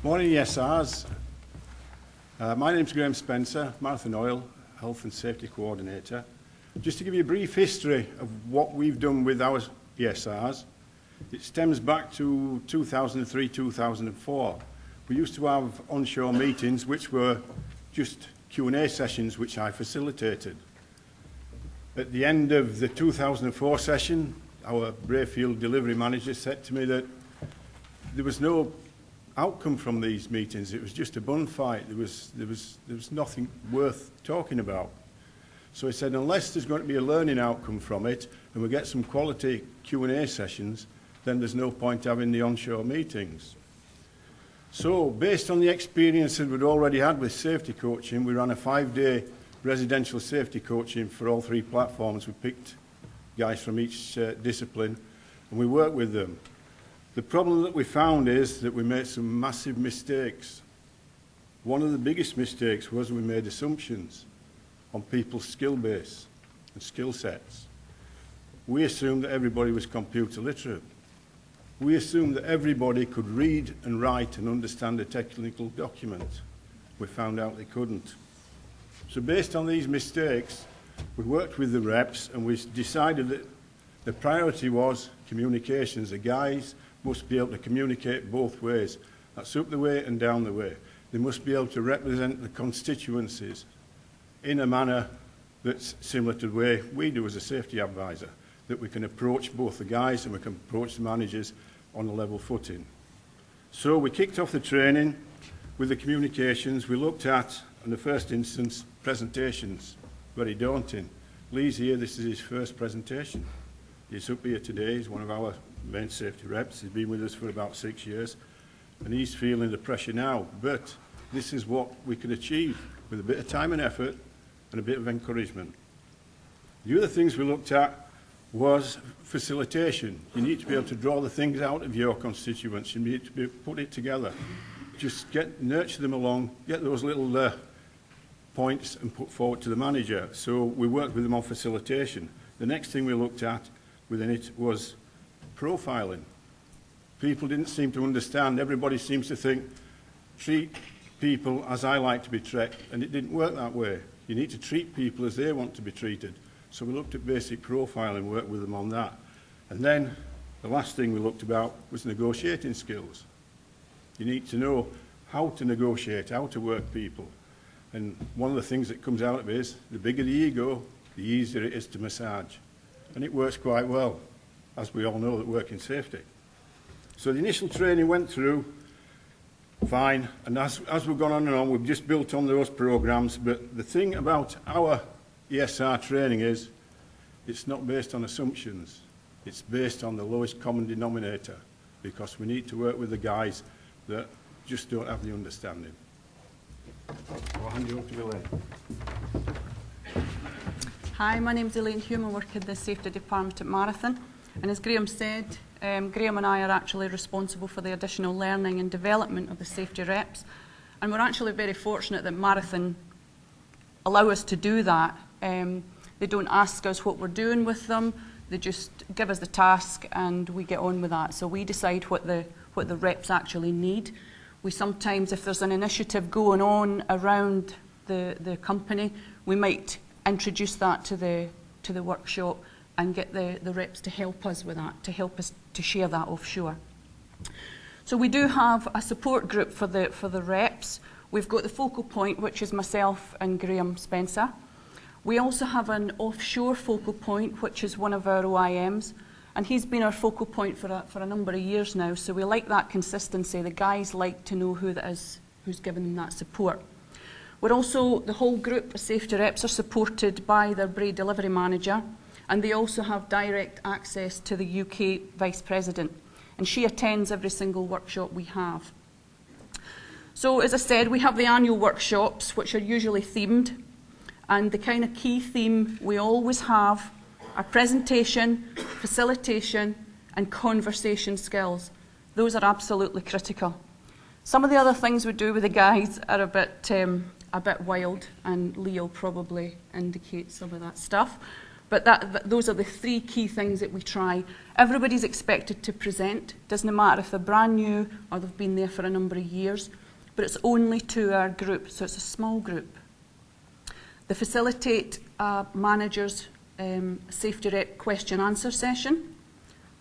Morning, ESRs. My name's Graham Spencer, Marathon Oil, Health and Safety Coordinator. Just to give you a brief history of what we've done with our ESRs, it stems back to 2003-2004. We used to have onshore meetings which were just Q&A sessions which I facilitated. At the end of the 2004 session, our Brayfield delivery manager said to me that there was no outcome from these meetings. It was just a bun fight. There was nothing worth talking about. So he said, unless there's going to be a learning outcome from it and we get some quality Q&A sessions, then there's no point having the onshore meetings. So based on the experience that we'd already had with safety coaching, we ran a 5-day residential safety coaching for all 3 platforms. We picked guys from each discipline and we worked with them. The problem that we found is that we made some massive mistakes. One of the biggest mistakes was we made assumptions on people's skill base and skill sets. We assumed that everybody was computer literate. We assumed that everybody could read and write and understand a technical document. We found out they couldn't. So based on these mistakes, we worked with the reps and we decided that the priority was communications. The guys must be able to communicate both ways. That's up the way and down the way. They must be able to represent the constituencies in a manner that's similar to the way we do as a safety advisor, that we can approach both the guys and we can approach the managers on a level footing. So we kicked off the training with the communications. We looked at, in the first instance, presentations. Very daunting. Lee's here, this is his first presentation. He's up here today, he's one of our main safety reps. He's been with us for about 6 years and he's feeling the pressure now. But this is what we could achieve with a bit of time and effort and a bit of encouragement. The other things we looked at was facilitation. You need to be able to draw the things out of your constituents. You need to be able to put it together. Just nurture them along, get those little points and put forward to the manager. So we worked with them on facilitation. The next thing we looked at within it was profiling. People didn't seem to understand. Everybody seems to think, treat people as I like to be treated, and it didn't work that way. You need to treat people as they want to be treated. So we looked at basic profiling and worked with them on that. And then the last thing we looked about was negotiating skills. You need to know how to negotiate, how to work people. And one of the things that comes out of it is the bigger the ego, the easier it is to massage. And it works quite well, as we all know that work in safety. So the initial training went through fine, and as we've gone on and on, we've just built on those programs. But the thing about our ESR training is it's not based on assumptions. It's based on the lowest common denominator, because we need to work with the guys that just don't have the understanding. I'll hand you over to Elaine. Hi, my name's Elaine Hume. I work in the Safety Department at Marathon. And as Graham said, Graham and I are actually responsible for the additional learning and development of the safety reps. And we're actually very fortunate that Marathon allow us to do that. They don't ask us what we're doing with them. They just give us the task and we get on with that. So we decide what the reps actually need. We sometimes, if there's an initiative going on around the company, we might introduce that to the workshop and get the reps to help us with that, to help us to share that offshore. So we do have a support group for the reps. We've got the focal point, which is myself and Graham Spencer. We also have an offshore focal point, which is one of our OIMs, and he's been our focal point for a number of years now, so we like that consistency. The guys like to know who that is, who's giving them that support. We're also, the whole group of safety reps are supported by their Bray delivery manager, and they also have direct access to the UK Vice President, and she attends every single workshop we have. So, as I said, we have the annual workshops, which are usually themed, and the kind of key theme we always have are presentation, facilitation, and conversation skills. Those are absolutely critical. Some of the other things we do with the guys are a bit wild, and Lee will probably indicate some of that stuff. But those are the three key things that we try. Everybody's expected to present. Doesn't matter if they're brand new or they've been there for a number of years, but it's only to our group, so it's a small group. They facilitate managers' safety rep question-answer session.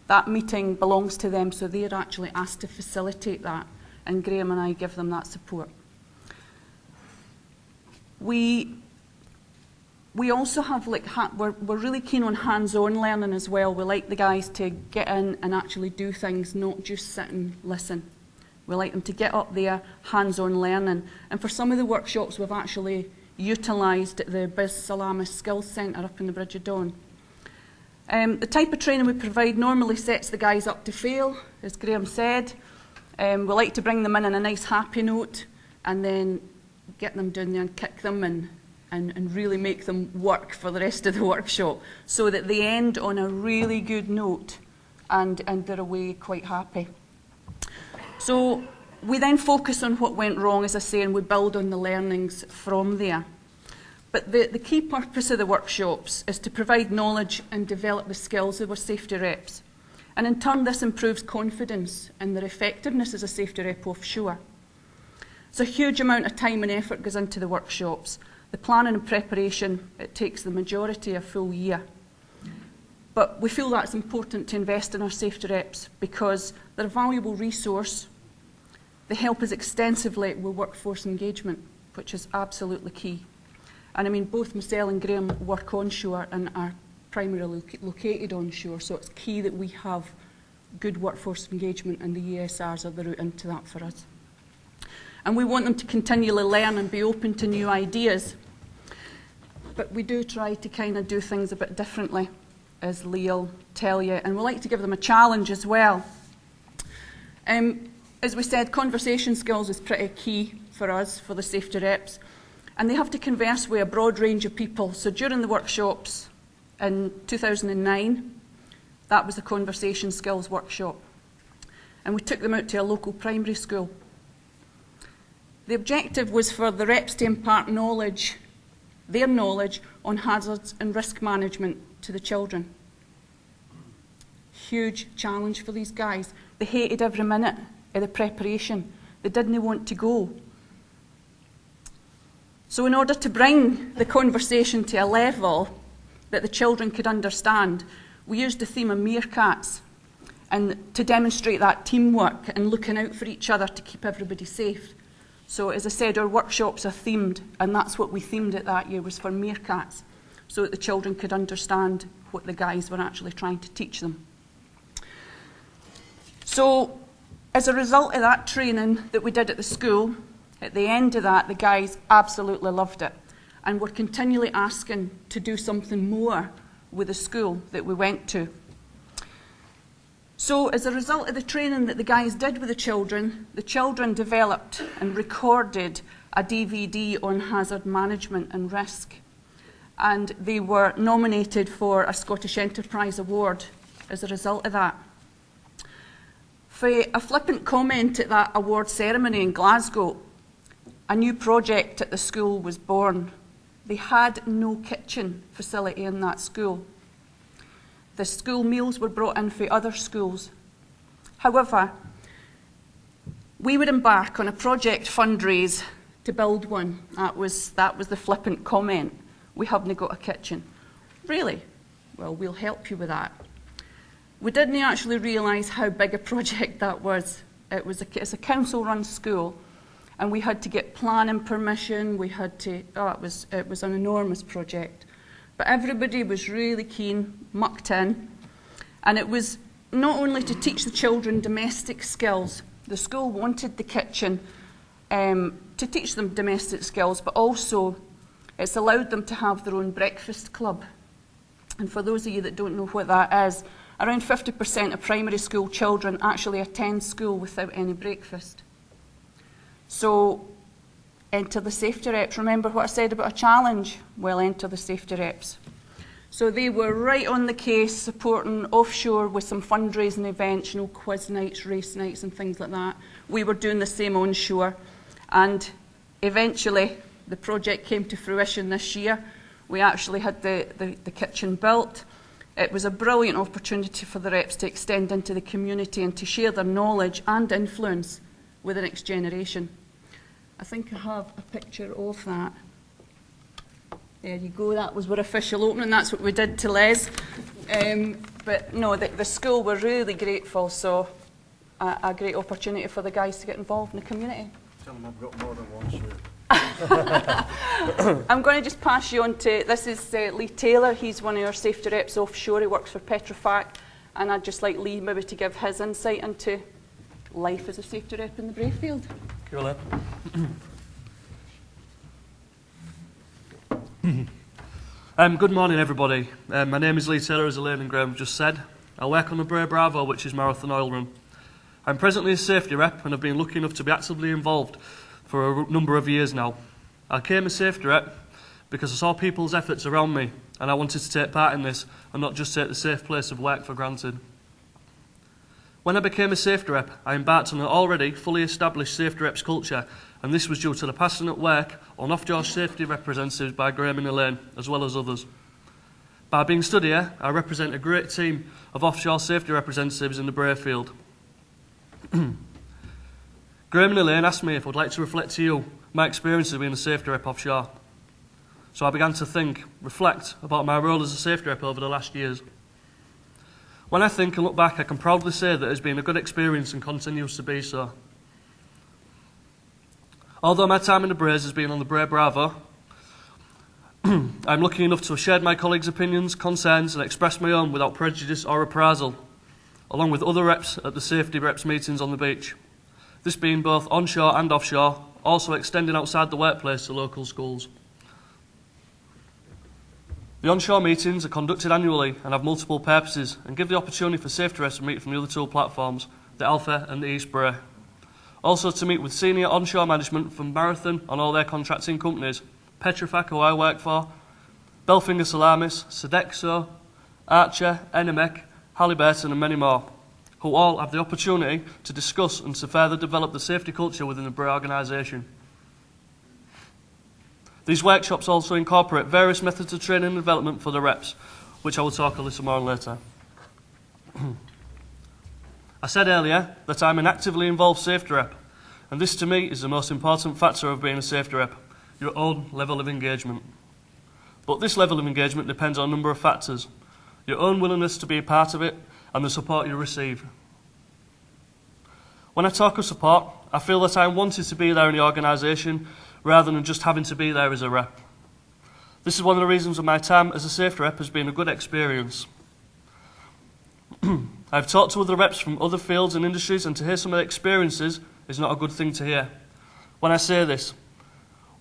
That meeting belongs to them, so they're actually asked to facilitate that, and Graham and I give them that support. We also have, we're really keen on hands-on learning as well. We like the guys to get in and actually do things, not just sit and listen. We like them to get up there, hands-on learning. And for some of the workshops, we've actually utilised the Biz Salamis Skills Centre up in the Bridge of Dawn. The type of training we provide normally sets the guys up to fail, as Graham said. We like to bring them in on a nice happy note and then get them down there and kick them and really make them work for the rest of the workshop so that they end on a really good note and they're away quite happy. So we then focus on what went wrong, as I say, and we build on the learnings from there. But the key purpose of the workshops is to provide knowledge and develop the skills of our safety reps. And in turn, this improves confidence in their effectiveness as a safety rep offshore. So a huge amount of time and effort goes into the workshops. The planning and preparation, it takes the majority a full year. But we feel that's important to invest in our safety reps because they're a valuable resource. They help us extensively with workforce engagement, which is absolutely key. And I mean, both myself and Graham work onshore and are primarily located onshore, so it's key that we have good workforce engagement, and the ESRs are the route into that for us. And we want them to continually learn and be open to new ideas. But we do try to kind of do things a bit differently, as Lee will tell you, and we like to give them a challenge as well. As we said, conversation skills is pretty key for us, for the safety reps, and they have to converse with a broad range of people. So during the workshops in 2009, that was the conversation skills workshop, and we took them out to a local primary school. The objective was for the reps to impart knowledge, their knowledge on hazards and risk management to the children. Huge challenge for these guys. They hated every minute of the preparation. They didn't want to go. So in order to bring the conversation to a level that the children could understand, we used the theme of meerkats and to demonstrate that teamwork and looking out for each other to keep everybody safe. So as I said, our workshops are themed, and that's what we themed it that year, was for meerkats, so that the children could understand what the guys were actually trying to teach them. So as a result of that training that we did at the school, at the end of that, the guys absolutely loved it, and were continually asking to do something more with the school that we went to. So as a result of the training that the guys did with the children developed and recorded a DVD on hazard management and risk. And they were nominated for a Scottish Enterprise Award as a result of that. For a flippant comment at that award ceremony in Glasgow, a new project at the school was born. They had no kitchen facility in that school. The school meals were brought in for other schools. However, we would embark on a project fundraise to build one. That was the flippant comment. We haven't got a kitchen. Really? Well, we'll help you with that. We didn't actually realise how big a project that was. It's a council-run school, and we had to get planning permission. We had to. It was an enormous project. But everybody was really keen, mucked in, and it was not only to teach the children domestic skills. The school wanted the kitchen to teach them domestic skills, but also it's allowed them to have their own breakfast club. And for those of you that don't know what that is, around 50% of primary school children actually attend school without any breakfast. So enter the safety reps. Remember what I said about a challenge? Well, enter the safety reps. So they were right on the case, supporting offshore with some fundraising events, you know, quiz nights, race nights and things like that. We were doing the same onshore, and eventually the project came to fruition this year. We actually had the kitchen built. It was a brilliant opportunity for the reps to extend into the community and to share their knowledge and influence with the next generation. I think I have a picture of that. There you go, that was our official opening, that's what we did to Les. But no, the school were really grateful, so a great opportunity for the guys to get involved in the community. Tell them I've got more than one shirt. I'm going to just pass you on to, this is Lee Taylor, he's one of our safety reps offshore, he works for Petrofac, and I'd just like Lee maybe to give his insight into life as a safety rep in the Brayfield. Cool, good morning everybody. My name is Lee Taylor, as Elaine and Graham have just said. I work on the Bray Bravo, which is Marathon Oil Run. I'm presently a safety rep and have been lucky enough to be actively involved for a number of years now. I came a safety rep because I saw people's efforts around me and I wanted to take part in this and not just take the safe place of work for granted. When I became a safety rep, I embarked on an already fully established safety reps culture, and this was due to the passionate work on offshore safety representatives by Graham and Elaine, as well as others. By being stood here, I represent a great team of offshore safety representatives in the Brayfield. Graham and Elaine asked me if I'd like to reflect to you my experience of being a safety rep offshore. So I began to reflect about my role as a safety rep over the last years. When I think and look back, I can proudly say that it has been a good experience and continues to be so. Although my time in the Brays has been on the Bray Bravo, I'm lucky enough to have shared my colleagues' opinions, concerns and expressed my own without prejudice or reprisal, along with other reps at the safety reps meetings on the beach. This being both onshore and offshore, also extending outside the workplace to local schools. The onshore meetings are conducted annually and have multiple purposes and give the opportunity for safety reps to meet from the other two platforms, the Alpha and the East Bray. Also to meet with senior onshore management from Marathon on all their contracting companies, Petrofac, who I work for, Belfinger Salamis, Sodexo, Archer, Enemec, Halliburton and many more, who all have the opportunity to discuss and to further develop the safety culture within the Bray organisation. These workshops also incorporate various methods of training and development for the reps, which I will talk a little more on later. I said earlier that I'm an actively involved safety rep, and this to me is the most important factor of being a safety rep, your own level of engagement. But this level of engagement depends on a number of factors, your own willingness to be a part of it and the support you receive. When I talk of support, I feel that I wanted to be there in the organisation rather than just having to be there as a rep. This is one of the reasons that my time as a safety rep has been a good experience. I've talked to other reps from other fields and industries, and to hear some of their experiences is not a good thing to hear. When I say this,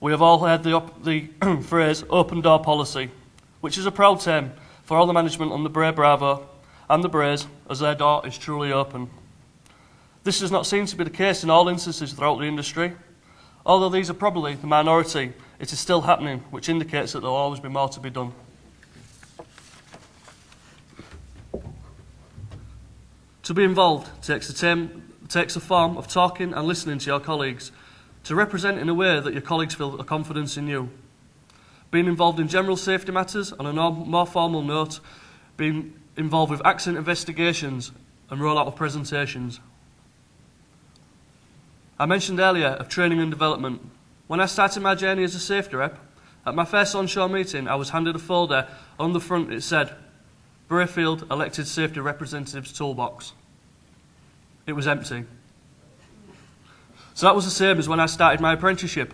we have all heard the phrase open door policy, which is a proud term for all the management on the Bray Bravo and the Brays, as their door is truly open. This does not seem to be the case in all instances throughout the industry. Although these are probably the minority, it is still happening, which indicates that there will always be more to be done. To be involved takes a form of talking and listening to your colleagues, to represent in a way that your colleagues feel a confidence in you. Being involved in general safety matters on a more formal note, being involved with accident investigations and rollout of presentations. I mentioned earlier of training and development. When I started my journey as a safety rep, at my first onshore meeting I was handed a folder. On the front it said, Brayfield Elected Safety Representatives Toolbox. It was empty. So that was the same as when I started my apprenticeship.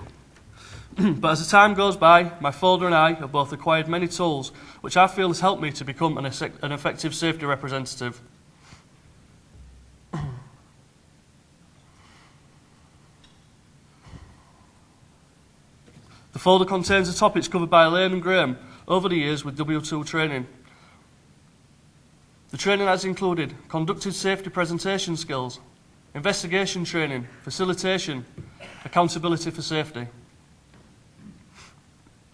But as the time goes by, my folder and I have both acquired many tools which I feel has helped me to become an effective safety representative. The folder contains the topics covered by Elaine and Graham over the years with W2 training. The training has included conducted safety presentation skills, investigation training, facilitation, accountability for safety.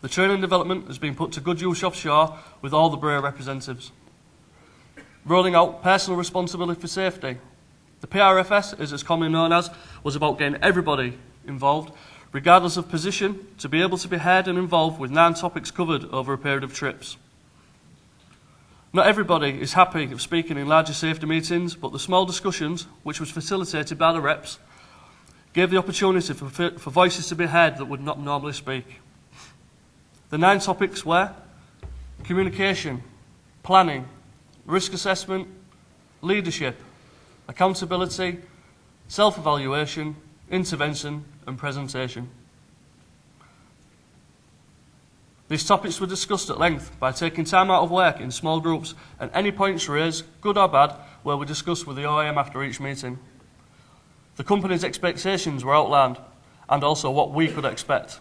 The training development has been put to good use offshore with all the Bray representatives. Rolling out personal responsibility for safety. The PRFS, as it's commonly known as, was about getting everybody involved, regardless of position, to be able to be heard and involved with 9 topics covered over a period of trips. Not everybody is happy of speaking in larger safety meetings, but the small discussions, which was facilitated by the reps, gave the opportunity for voices to be heard that would not normally speak. The 9 topics were communication, planning, risk assessment, leadership, accountability, self-evaluation, intervention and presentation. These topics were discussed at length by taking time out of work in small groups, and any points raised, good or bad, were discussed with the OIM after each meeting. The company's expectations were outlined, and also what we could expect.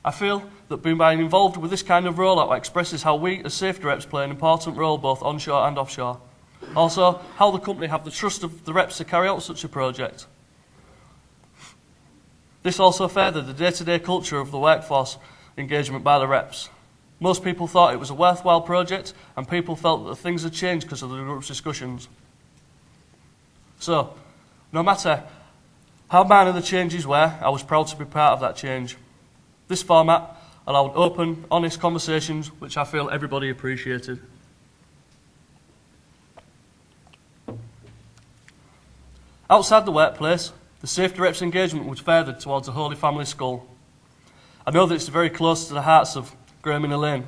I feel that being involved with this kind of rollout expresses how we as safety reps play an important role both onshore and offshore. Also, how the company have the trust of the reps to carry out such a project. This also furthered the day-to-day culture of the workforce engagement by the reps. Most people thought it was a worthwhile project, and people felt that things had changed because of the group's discussions. So, no matter how minor the changes were, I was proud to be part of that change. This format allowed open, honest conversations, which I feel everybody appreciated. Outside the workplace, the safety reps engagement was furthered towards the Holy Family School. I know that it's very close to the hearts of Graham and Elaine.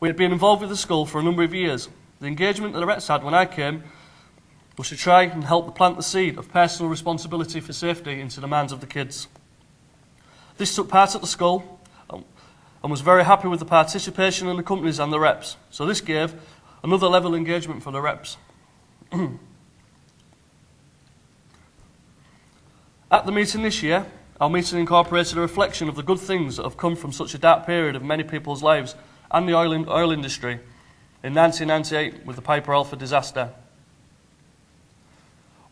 We had been involved with the school for a number of years. The engagement that the reps had when I came was to try and help plant the seed of personal responsibility for safety into the minds of the kids. This took part at the school and was very happy with the participation in the companies and the reps. So this gave another level of engagement for the reps. At the meeting this year, our meeting incorporated a reflection of the good things that have come from such a dark period of many people's lives and the oil industry in 1998 with the Piper Alpha disaster.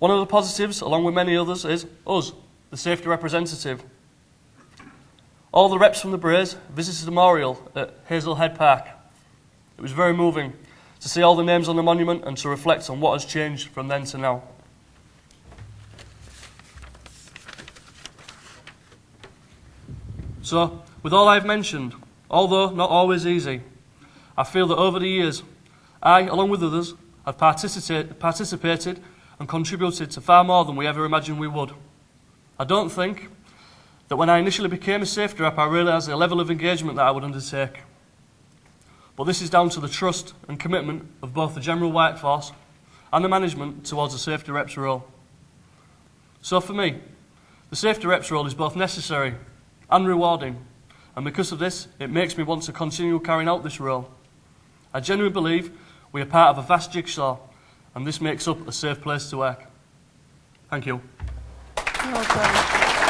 One of the positives, along with many others, is us, the safety representative. All the reps from the Braes visited the memorial at Hazelhead Park. It was very moving to see all the names on the monument and to reflect on what has changed from then to now. So, with all I've mentioned, although not always easy, I feel that over the years, I, along with others, have participated and contributed to far more than we ever imagined we would. I don't think that when I initially became a safety rep, I realised the level of engagement that I would undertake. But this is down to the trust and commitment of both the general workforce and the management towards the safety rep's role. So for me, the safety rep's role is both necessary and rewarding, and because of this, it makes me want to continue carrying out this role. I genuinely believe we are part of a vast jigsaw, and this makes up a safe place to work. Thank you. Well done.